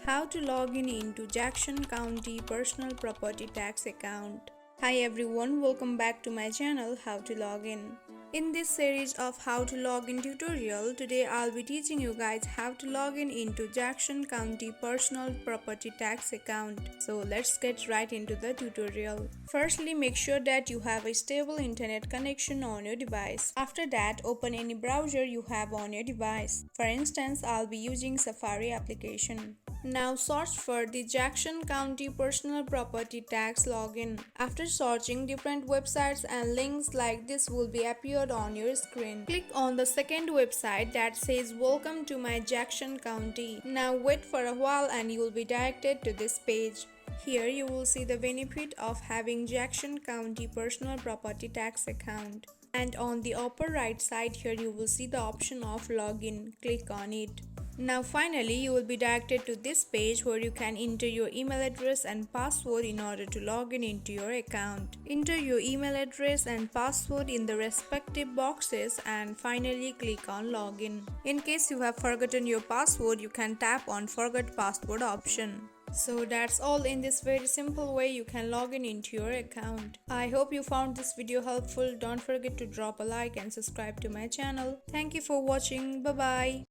How to log in into Jackson County personal property tax account. Hi everyone, welcome back to my channel How to Log In. In this series of how to log in tutorial, today I'll be teaching you guys how to log in into Jackson County personal property tax account. So let's get right into the tutorial. Firstly, make sure that you have a stable internet connection on your device. After that, open any browser you have on your device. For instance, I'll be using Safari application. Now search for the Jackson County Personal Property Tax login. After searching, different websites and links like this will be appeared on your screen. Click on the second website that says Welcome to my Jackson County. Now wait for a while and you will be directed to this page. Here you will see the benefit of having Jackson County Personal Property Tax account. And on the upper right side here you will see the option of login. Click on it. Now finally, you will be directed to this page where you can enter your email address and password in order to log in into your account. Enter your email address and password in the respective boxes and finally click on login. In case you have forgotten your password, you can tap on forget password option. So that's all. In this very simple way you can log in into your account. I hope you found this video helpful. Don't forget to drop a like and subscribe to my channel. Thank you for watching. Bye bye.